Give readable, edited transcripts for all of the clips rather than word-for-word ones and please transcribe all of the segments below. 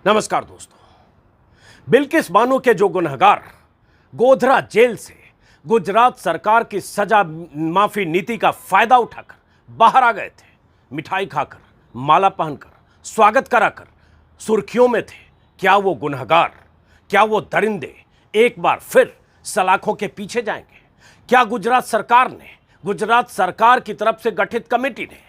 नमस्कार दोस्तों। बिल्किस बानो के जो गुनहगार गोधरा जेल से गुजरात सरकार की सजा माफी नीति का फायदा उठाकर बाहर आ गए थे, मिठाई खाकर, माला पहनकर, स्वागत कराकर सुर्खियों में थे, क्या वो गुनहगार, क्या वो दरिंदे एक बार फिर सलाखों के पीछे जाएंगे? क्या गुजरात सरकार की तरफ से गठित कमेटी ने,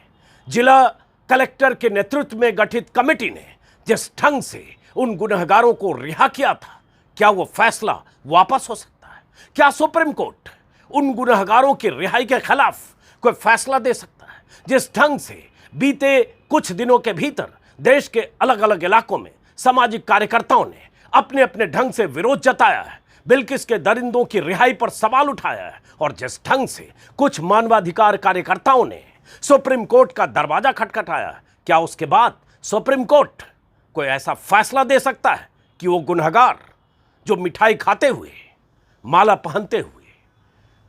जिला कलेक्टर के नेतृत्व में गठित कमेटी ने जिस ढंग से उन गुनहगारों को रिहा किया था, क्या वो फैसला वापस हो सकता है? क्या सुप्रीम कोर्ट उन गुनहगारों की रिहाई के खिलाफ कोई फैसला दे सकता है? जिस ढंग से बीते कुछ दिनों के भीतर देश के अलग अलग इलाकों में सामाजिक कार्यकर्ताओं ने अपने अपने ढंग से विरोध जताया है, बिल्किस के दरिंदों की रिहाई पर सवाल उठाया है, और जिस ढंग से कुछ मानवाधिकार कार्यकर्ताओं ने सुप्रीम कोर्ट का दरवाजा खटखटाया है, क्या उसके बाद सुप्रीम कोर्ट कोई ऐसा फैसला दे सकता है कि वो गुनहगार जो मिठाई खाते हुए, माला पहनते हुए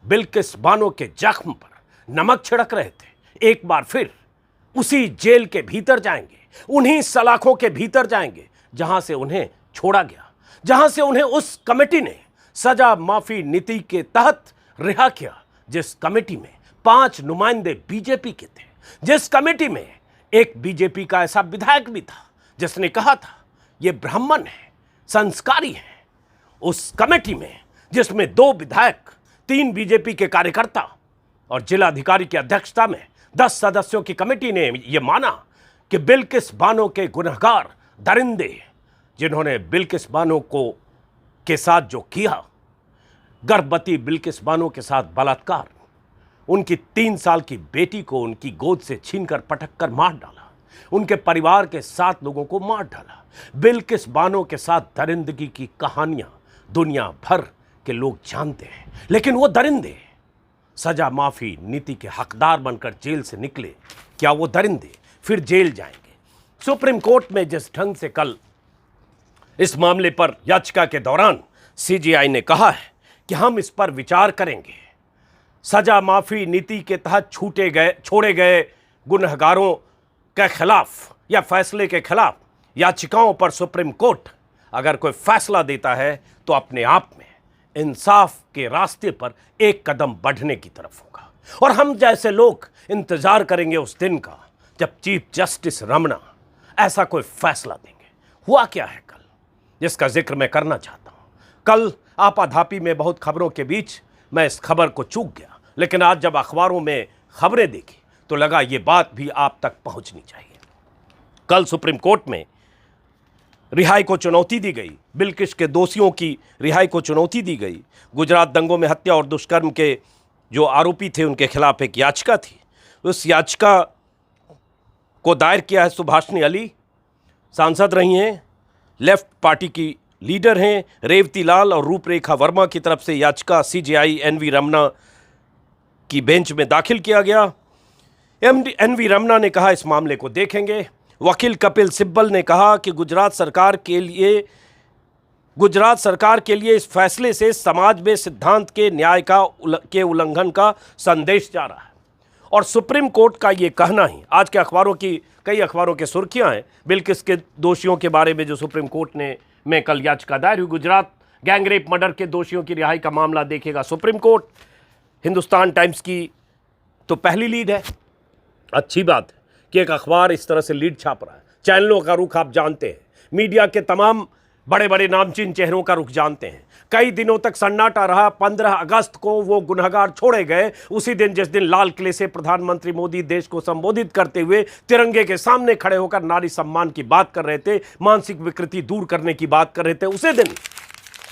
बिल्किस बानो के जख्म पर नमक छिड़क रहे थे, एक बार फिर उसी जेल के भीतर जाएंगे, उन्हीं सलाखों के भीतर जाएंगे जहां से उन्हें छोड़ा गया, जहां से उन्हें उस कमेटी ने सजा माफी नीति के तहत रिहा किया, जिस कमेटी में 5 नुमाइंदे बीजेपी के थे, जिस कमेटी में एक बीजेपी का ऐसा विधायक भी था जिसने कहा था ये ब्राह्मण है, संस्कारी है। उस कमेटी में जिसमें 2 विधायक, 3 बीजेपी के कार्यकर्ता और जिलाधिकारी की अध्यक्षता में 10 सदस्यों की कमेटी ने यह माना कि बिल्किस बानो के गुनहगार दरिंदे, जिन्होंने बिल्किस बानो के साथ जो किया, गर्भवती बिल्किस बानो के साथ बलात्कार, उनकी 3 साल की बेटी को उनकी गोद से छीनकर पटक कर मार डाला, उनके परिवार के 7 लोगों को मार डाला। बिल्किस बानो के साथ दरिंदगी की कहानियां दुनिया भर के लोग जानते हैं, लेकिन वो दरिंदे सजा माफी नीति के हकदार बनकर जेल से निकले। क्या वो दरिंदे फिर जेल जाएंगे? सुप्रीम कोर्ट में जिस ढंग से कल इस मामले पर याचिका के दौरान सीजेआई ने कहा है कि हम इस पर विचार करेंगे, सजा माफी नीति के तहत छोड़े गए गुनहगारों के खिलाफ या फैसले के खिलाफ याचिकाओं पर सुप्रीम कोर्ट अगर कोई फैसला देता है तो अपने आप में इंसाफ के रास्ते पर एक कदम बढ़ने की तरफ होगा, और हम जैसे लोग इंतजार करेंगे उस दिन का जब चीफ जस्टिस रमना ऐसा कोई फैसला देंगे। हुआ क्या है कल, जिसका जिक्र मैं करना चाहता हूं। कल आपाधापी में बहुत खबरों के बीच मैं इस खबर को चूक गया, लेकिन आज जब अखबारों में खबरें देखी तो लगा ये बात भी आप तक पहुंचनी चाहिए। कल सुप्रीम कोर्ट में रिहाई को चुनौती दी गई, बिल्किस के दोषियों की रिहाई को चुनौती दी गई। गुजरात दंगों में हत्या और दुष्कर्म के जो आरोपी थे उनके खिलाफ एक याचिका थी, उस याचिका को दायर किया है सुभाषिनी अली, सांसद रही हैं, लेफ्ट पार्टी की लीडर हैं, रेवती लाल और रूपरेखा वर्मा की तरफ से याचिका सीजेआई एनवी रमना की बेंच में दाखिल किया गया। एनवी रमना ने कहा इस मामले को देखेंगे। वकील कपिल सिब्बल ने कहा कि गुजरात सरकार के लिए इस फैसले से समाज में सिद्धांत के न्याय के उल्लंघन का संदेश जा रहा है, और सुप्रीम कोर्ट का ये कहना ही आज के कई अखबारों की सुर्खियां हैं बिल्किस के दोषियों के बारे में जो सुप्रीम कोर्ट में कल याचिका दायर हुई। गुजरात गैंगरेप मर्डर के दोषियों की रिहाई का मामला देखेगा सुप्रीम कोर्ट। हिंदुस्तान टाइम्स की तो पहली लीड है। अच्छी बात है कि एक अखबार इस तरह से लीड छाप रहा है। चैनलों का रुख आप जानते हैं, मीडिया के तमाम बड़े बड़े नामचीन चेहरों का रुख जानते हैं। कई दिनों तक सन्नाटा रहा। 15 अगस्त को वो गुनहगार छोड़े गए, उसी दिन जिस दिन लाल किले से प्रधानमंत्री मोदी देश को संबोधित करते हुए तिरंगे के सामने खड़े होकर नारी सम्मान की बात कर रहे थे, मानसिक विकृति दूर करने की बात कर रहे थे। उसी दिन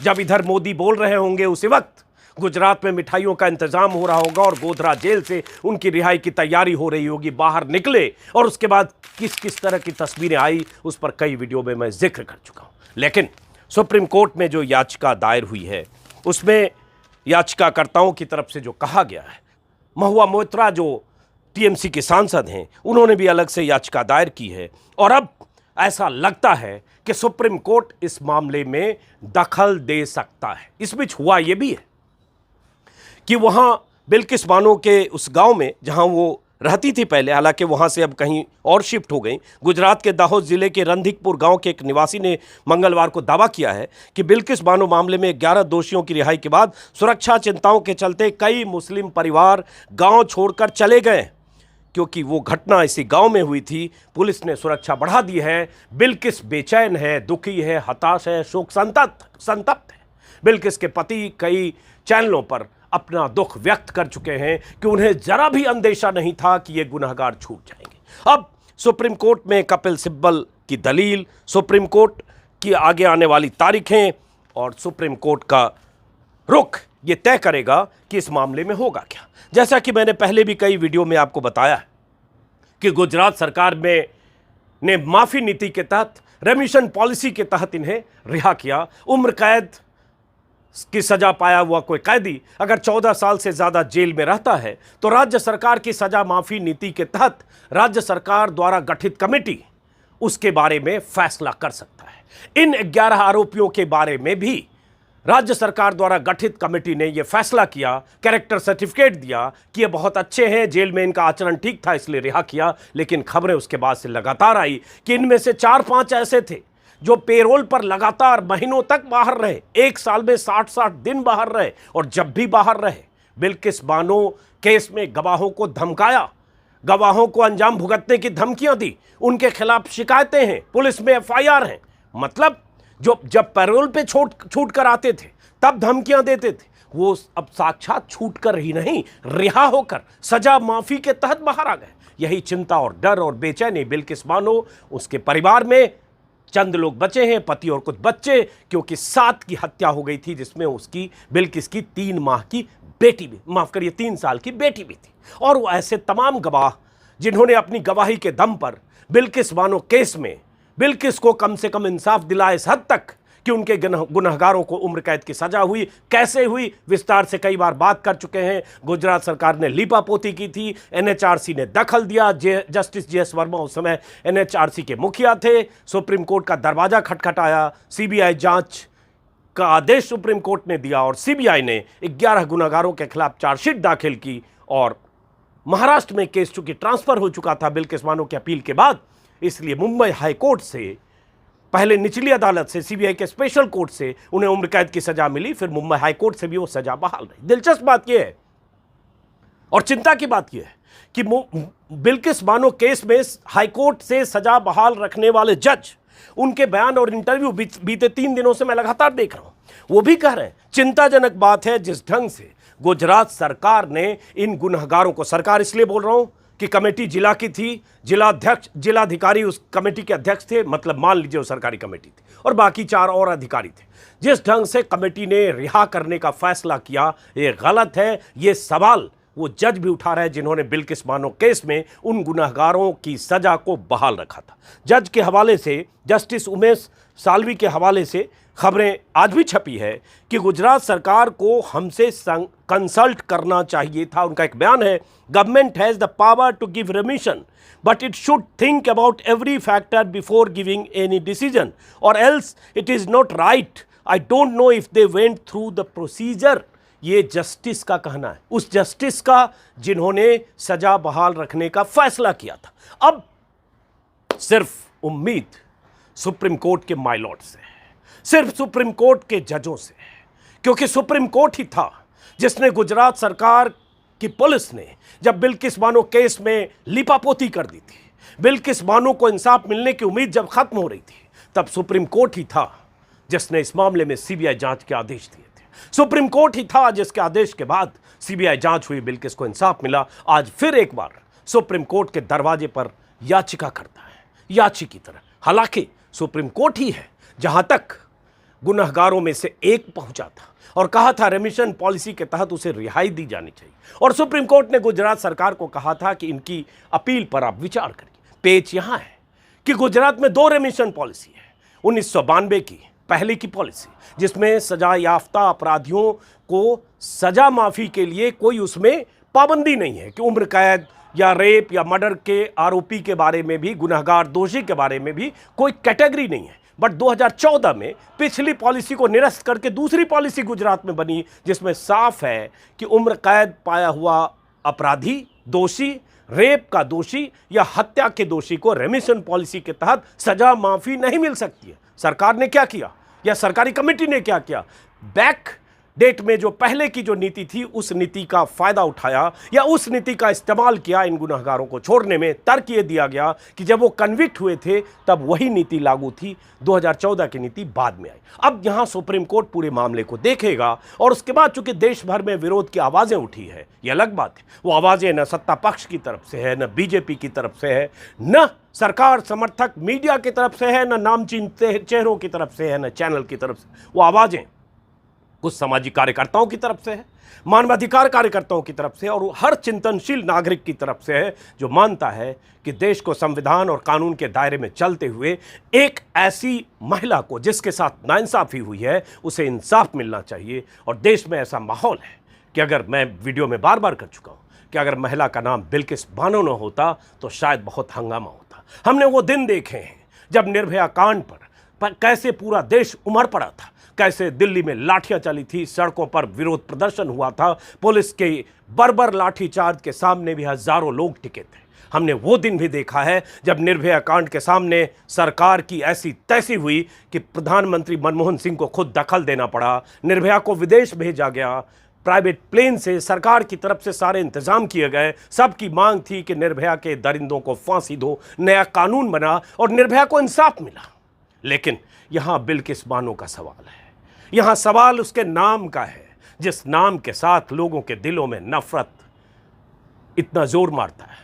जब इधर मोदी बोल रहे होंगे, उसी वक्त गुजरात में मिठाइयों का इंतजाम हो रहा होगा और गोधरा जेल से उनकी रिहाई की तैयारी हो रही होगी। बाहर निकले और उसके बाद किस किस तरह की तस्वीरें आई, उस पर कई वीडियो में मैं जिक्र कर चुका हूं। लेकिन सुप्रीम कोर्ट में जो याचिका दायर हुई है उसमें याचिकाकर्ताओं की तरफ से जो कहा गया है, महुआ मोइत्रा जो टीएमसी के सांसद हैं, उन्होंने भी अलग से याचिका दायर की है, और अब ऐसा लगता है कि सुप्रीम कोर्ट इस मामले में दखल दे सकता है। इस बीच हुआ यह भी है कि वहां बिल्किस बानो के उस गांव में जहां वो रहती थी पहले, हालांकि वहां से अब कहीं और शिफ्ट हो गई। गुजरात के दाहोद जिले के रंधिकपुर गांव के एक निवासी ने मंगलवार को दावा किया है कि बिल्किस बानो मामले में 11 दोषियों की रिहाई के बाद सुरक्षा चिंताओं के चलते कई मुस्लिम परिवार गांव छोड़कर चले गए, क्योंकि वो घटना इसी गांव में हुई थी। पुलिस ने सुरक्षा बढ़ा दी है। बिल्किस बेचैन है, दुखी है, हताश है, शोक संतप्त है। बिल्किस के पति कई चैनलों पर अपना दुख व्यक्त कर चुके हैं कि उन्हें जरा भी अंदेशा नहीं था कि ये गुनहगार छूट जाएंगे। अब सुप्रीम कोर्ट में कपिल सिब्बल की दलील, सुप्रीम कोर्ट की आगे आने वाली तारीखें और सुप्रीम कोर्ट का रुख ये तय करेगा कि इस मामले में होगा क्या। जैसा कि मैंने पहले भी कई वीडियो में आपको बताया है कि गुजरात सरकार ने माफी नीति के तहत, रेमिशन पॉलिसी के तहत इन्हें रिहा किया। उम्र कैद की सजा पाया हुआ कोई कैदी अगर 14 साल से ज्यादा जेल में रहता है तो राज्य सरकार की सजा माफी नीति के तहत राज्य सरकार द्वारा गठित कमेटी उसके बारे में फैसला कर सकता है। इन 11 आरोपियों के बारे में भी राज्य सरकार द्वारा गठित कमेटी ने यह फैसला किया, कैरेक्टर सर्टिफिकेट दिया कि ये बहुत अच्छे हैं, जेल में इनका आचरण ठीक था इसलिए रिहा किया। लेकिन खबरें उसके बाद से लगातार आई कि इनमें से 4-5 ऐसे थे जो पेरोल पर लगातार महीनों तक बाहर रहे, एक साल में 60-60 दिन बाहर रहे। और जब भी बाहर रहे, बिल्किस बानो केस में गवाहों को धमकाया, गवाहों को अंजाम भुगतने की धमकियां दी, उनके खिलाफ शिकायतें हैं, पुलिस में एफआईआर हैं। मतलब जो जब पैरोल पे छूट कर आते थे तब धमकियां देते थे, वो अब साक्षात छूट कर ही नहीं, रिहा होकर सजा माफी के तहत बाहर आ गए। यही चिंता और डर और बेचैनी बिल्किस बानो, उसके परिवार में चंद लोग बचे हैं, पति और कुछ बच्चे, क्योंकि 7 की हत्या हो गई थी जिसमें उसकी बिल्किस की 3 माह की बेटी भी, माफ करिए 3 साल की बेटी भी थी। और वो ऐसे तमाम गवाह जिन्होंने अपनी गवाही के दम पर बिल्किस बानो केस में बिल्किस को कम से कम इंसाफ दिलाया इस हद तक कि उनके गुनहगारों को उम्र कैद की सजा हुई। कैसे हुई, विस्तार से कई बार बात कर चुके हैं। गुजरात सरकार ने लीपापोती की थी, एनएचआरसी ने दखल दिया। जस्टिस जेएस वर्मा उस समय एनएचआरसी के मुखिया थे। सुप्रीम कोर्ट का दरवाजा खटखटाया, सीबीआई जांच का आदेश सुप्रीम कोर्ट ने दिया और सीबीआई ने 11 गुनहगारों के खिलाफ चार्जशीट दाखिल की। और महाराष्ट्र में केस चूंकि ट्रांसफर हो चुका था बिल्किस बानो की अपील के बाद, इसलिए मुंबई हाई कोर्ट से, पहले निचली अदालत से, सीबीआई के स्पेशल कोर्ट से उन्हें उम्र कैद की सजा मिली, फिर मुंबई हाई कोर्ट से भी वो सजा बहाल रही। दिलचस्प बात यह है और चिंता की बात यह है कि बिल्किस बानो केस में हाई कोर्ट से सजा बहाल रखने वाले जज, उनके बयान और इंटरव्यू बीते 3 दिनों से मैं लगातार देख रहा हूं। वो भी कह रहे हैं चिंताजनक बात है जिस ढंग से गुजरात सरकार ने इन गुनहगारों को, सरकार इसलिए बोल रहा हूं कि कमेटी जिला की थी, जिलाधिकारी उस कमेटी के अध्यक्ष थे, मतलब मान लीजिए वो सरकारी कमेटी थी, और बाकी 4 और अधिकारी थे। जिस ढंग से कमेटी ने रिहा करने का फैसला किया, ये गलत है। ये सवाल वो जज भी उठा रहे हैं जिन्होंने बिल्किस बानो केस में उन गुनहगारों की सजा को बहाल रखा था। जज के हवाले से, जस्टिस उमेश साल्वी के हवाले से खबरें आज भी छपी है कि गुजरात सरकार को हमसे कंसल्ट करना चाहिए था। उनका एक बयान है, government has the power to give remission but it should think about every factor before giving any decision और else it is not right. I don't know if they went through the procedure. ये justice का कहना है, उस justice का जिन्होंने सजा बहाल रखने का फैसला किया था। अब सिर्फ उम्मीद सुप्रीम कोर्ट के माइलॉर्ड से, सिर्फ सुप्रीम कोर्ट के जजों से, क्योंकि सुप्रीम कोर्ट ही था जिसने गुजरात सरकार की पुलिस ने जब बिल्किस बानो केस में लीपापोती कर दी थी, बिल्किस बानो को इंसाफ मिलने की उम्मीद जब खत्म हो रही थी, तब सुप्रीम कोर्ट ही था जिसने इस मामले में सीबीआई जांच के आदेश दिए थे। सुप्रीम कोर्ट ही था जिसके आदेश के बाद सीबीआई जांच हुई, बिल्किस को इंसाफ मिला। आज फिर एक बार सुप्रीम कोर्ट के दरवाजे पर याचिका करता है, याची की तरह। हालांकि सुप्रीम कोर्ट ही है जहां तक गुनहगारों में से एक पहुंचा था और कहा था रेमिशन पॉलिसी के तहत उसे रिहाई दी जानी चाहिए। और सुप्रीम कोर्ट ने गुजरात सरकार को कहा था कि इनकी अपील पर आप विचार करिए। पेच यहां है कि गुजरात में 2 रेमिशन पॉलिसी है। 1992 की पहले की पॉलिसी जिसमें सजा याफ्ता अपराधियों को सजा माफी के लिए कोई उसमें पाबंदी नहीं है कि उम्र कैद या रेप या मर्डर के आरोपी के बारे में भी, गुनहगार दोषी के बारे में भी कोई कैटेगरी नहीं है। बट 2014 में पिछली पॉलिसी को निरस्त करके दूसरी पॉलिसी गुजरात में बनी जिसमें साफ है कि उम्र कैद पाया हुआ अपराधी, दोषी रेप का दोषी या हत्या के दोषी को रेमिशन पॉलिसी के तहत सजा माफी नहीं मिल सकती है। सरकार ने क्या किया या सरकारी कमेटी ने क्या किया? बैक डेट में जो पहले की जो नीति थी उस नीति का फायदा उठाया या उस नीति का इस्तेमाल किया इन गुनहगारों को छोड़ने में। तर्क ये दिया गया कि जब वो कन्विक्ट हुए थे तब वही नीति लागू थी, 2014 की नीति बाद में आई। अब यहां सुप्रीम कोर्ट पूरे मामले को देखेगा और उसके बाद चूंकि देश भर में विरोध की आवाजें उठी है, ये अलग बात है, वो आवाजें न सत्ता पक्ष की तरफ से है, न बीजेपी की तरफ से है, न सरकार समर्थक मीडिया की तरफ से है, न नामचीन चेहरों की तरफ से है, न चैनल की तरफ से। वो आवाजें कुछ सामाजिक कार्यकर्ताओं की तरफ से है, मानवाधिकार कार्यकर्ताओं की तरफ से और हर चिंतनशील नागरिक की तरफ से है जो मानता है कि देश को संविधान और कानून के दायरे में चलते हुए एक ऐसी महिला को जिसके साथ नाइंसाफी हुई है उसे इंसाफ मिलना चाहिए। और देश में ऐसा माहौल है कि अगर मैं वीडियो में बार बार कर चुका हूं कि अगर महिला का नाम बिल्किस बानो न होता तो शायद बहुत हंगामा होता। हमने वो दिन देखे हैं जब निर्भया कांड पर कैसे पूरा देश उमड़ पड़ा था, कैसे दिल्ली में लाठियां चली थी, सड़कों पर विरोध प्रदर्शन हुआ था, पुलिस के बर्बर लाठीचार्ज के सामने भी हजारों लोग टिके थे। हमने वो दिन भी देखा है जब निर्भया कांड के सामने सरकार की ऐसी तैसी हुई कि प्रधानमंत्री मनमोहन सिंह को खुद दखल देना पड़ा, निर्भया को विदेश भेजा गया, प्राइवेट प्लेन से सरकार की तरफ से सारे इंतजाम किए गए। सबकी मांग थी कि निर्भया के दरिंदों को फांसी दो, नया कानून बना और निर्भया को इंसाफ मिला। लेकिन यहां बिल्किस बानो का सवाल है, यहां सवाल उसके नाम का है, जिस नाम के साथ लोगों के दिलों में नफरत इतना जोर मारता है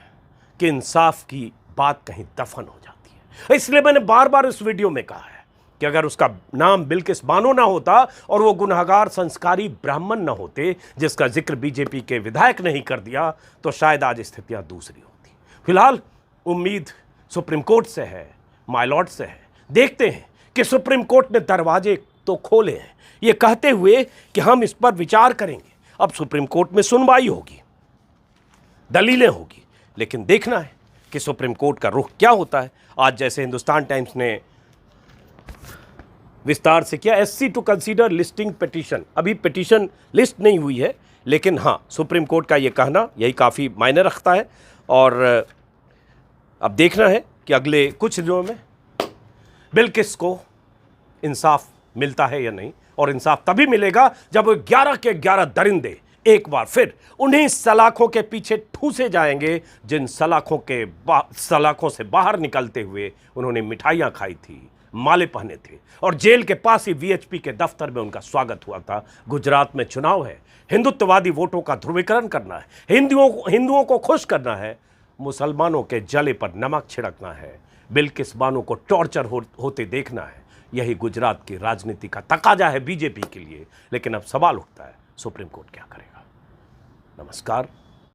कि इंसाफ की बात कहीं दफन हो जाती है। इसलिए मैंने बार बार इस वीडियो में कहा है कि अगर उसका नाम बिल्किस बानो ना होता और वो गुनहगार संस्कारी ब्राह्मण ना होते जिसका जिक्र बीजेपी के विधायक ने ही कर दिया तो शायद आज स्थितियां दूसरी होती। फिलहाल उम्मीद सुप्रीम कोर्ट से है, माय लॉर्ड से है। देखते हैं कि सुप्रीम कोर्ट ने दरवाजे तो खोले हैं ये कहते हुए कि हम इस पर विचार करेंगे। अब सुप्रीम कोर्ट में सुनवाई होगी, दलीलें होगी, लेकिन देखना है कि सुप्रीम कोर्ट का रुख क्या होता है। आज जैसे हिंदुस्तान टाइम्स ने विस्तार से किया, SC to consider listing petition, अभी पिटीशन लिस्ट नहीं हुई है, लेकिन हाँ सुप्रीम कोर्ट का ये कहना यही काफ़ी मायने रखता है। और अब देखना है कि अगले कुछ दिनों में बिल्किस को इंसाफ मिलता है या नहीं। और इंसाफ तभी मिलेगा जब वो 11 के 11 दरिंदे एक बार फिर उन्हीं सलाखों के पीछे ठूसे जाएंगे जिन सलाखों से बाहर निकलते हुए उन्होंने मिठाइयां खाई थी, माले पहने थे और जेल के पास ही VHP के दफ्तर में उनका स्वागत हुआ था। गुजरात में चुनाव है, हिंदुत्ववादी वोटों का ध्रुवीकरण करना है, हिंदुओं को खुश करना है, मुसलमानों के जले पर नमक छिड़कना है, बिल्किस बानो को टॉर्चर होते देखना है। यही गुजरात की राजनीति का तकाजा है बीजेपी के लिए। लेकिन अब सवाल उठता है सुप्रीम कोर्ट क्या करेगा। नमस्कार।